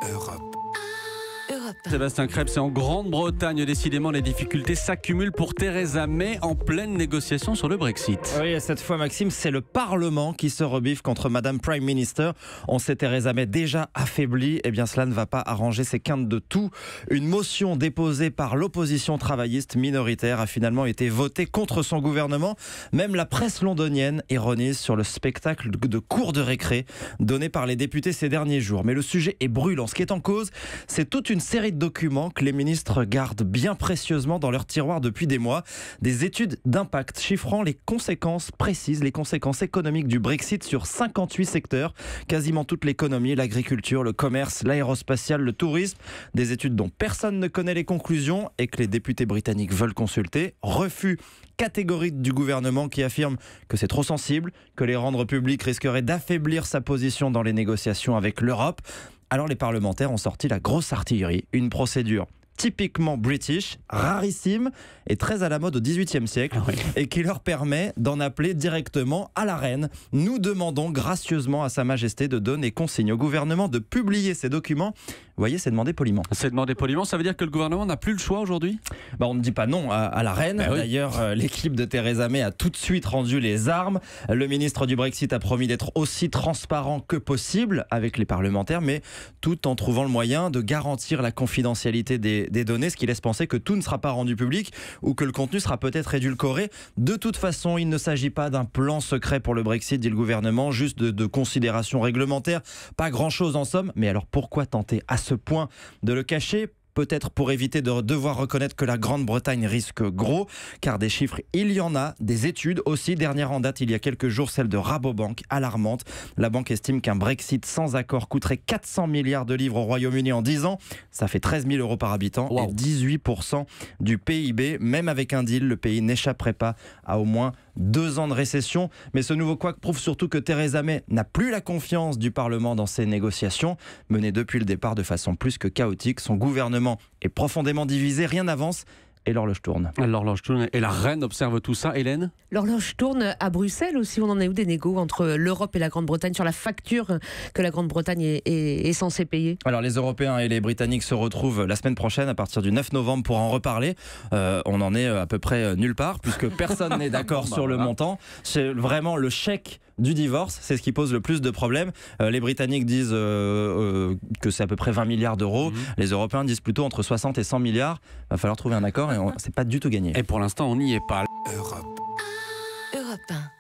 Europe. Sébastien Krebs, c'est en Grande-Bretagne. Décidément, les difficultés s'accumulent pour Theresa May en pleine négociation sur le Brexit. Oui, et cette fois, Maxime, c'est le Parlement qui se rebiffe contre Madame Prime Minister. On sait Theresa May déjà affaiblie. Eh bien, cela ne va pas arranger ses quintes de tout. Une motion déposée par l'opposition travailliste minoritaire a finalement été votée contre son gouvernement. Même la presse londonienne ironise sur le spectacle de cours de récré donné par les députés ces derniers jours. Mais le sujet est brûlant. Ce qui est en cause, c'est toute une série de documents que les ministres gardent bien précieusement dans leur tiroir depuis des mois. Des études d'impact chiffrant les conséquences précises, les conséquences économiques du Brexit sur 58 secteurs, quasiment toute l'économie, l'agriculture, le commerce, l'aérospatial, le tourisme. Des études dont personne ne connaît les conclusions et que les députés britanniques veulent consulter. Refus catégorique du gouvernement qui affirme que c'est trop sensible, que les rendre publics risquerait d'affaiblir sa position dans les négociations avec l'Europe. Alors les parlementaires ont sorti la grosse artillerie, une procédure typiquement british, rarissime et très à la mode au XVIIIe siècle, et qui leur permet d'en appeler directement à la reine. Nous demandons gracieusement à Sa Majesté de donner consigne au gouvernement de publier ces documents. Vous voyez, c'est demandé poliment. C'est demandé poliment, ça veut dire que le gouvernement n'a plus le choix aujourd'hui ? On ne dit pas non à la reine. Oui. D'ailleurs, l'équipe de Theresa May a tout de suite rendu les armes. Le ministre du Brexit a promis d'être aussi transparent que possible avec les parlementaires, mais tout en trouvant le moyen de garantir la confidentialité des données, ce qui laisse penser que tout ne sera pas rendu public ou que le contenu sera peut-être édulcoré. De toute façon, il ne s'agit pas d'un plan secret pour le Brexit, dit le gouvernement, juste de considérations réglementaires. Pas grand-chose en somme, mais alors pourquoi tenter à ce point de le cacher ? Peut-être pour éviter de devoir reconnaître que la Grande-Bretagne risque gros, car des chiffres, il y en a, des études aussi. Dernière en date, il y a quelques jours, celle de Rabobank, alarmante. La banque estime qu'un Brexit sans accord coûterait 400 milliards de livres au Royaume-Uni en 10 ans. Ça fait 13 000 € par habitant et 18% du PIB. Même avec un deal, le pays n'échapperait pas à au moins 2 ans de récession. Mais ce nouveau couac prouve surtout que Theresa May n'a plus la confiance du Parlement dans ses négociations, menées depuis le départ de façon plus que chaotique. Son gouvernement est profondément divisé, rien n'avance et l'horloge tourne. L'horloge tourne et la reine observe tout ça. Hélène ? L'horloge tourne à Bruxelles aussi. On en est où des négos entre l'Europe et la Grande-Bretagne sur la facture que la Grande-Bretagne est censée payer ? Alors les Européens et les Britanniques se retrouvent la semaine prochaine à partir du 9 novembre pour en reparler. On en est à peu près nulle part puisque personne n'est d'accord sur le montant. C'est vraiment le chèque du divorce, c'est ce qui pose le plus de problèmes. Les Britanniques disent que c'est à peu près 20 milliards d'euros. Les Européens disent plutôt entre 60 et 100 milliards. Il va falloir trouver un accord et c'est pas du tout gagné. Et pour l'instant, on n'y est pas. Europe. Europe 1.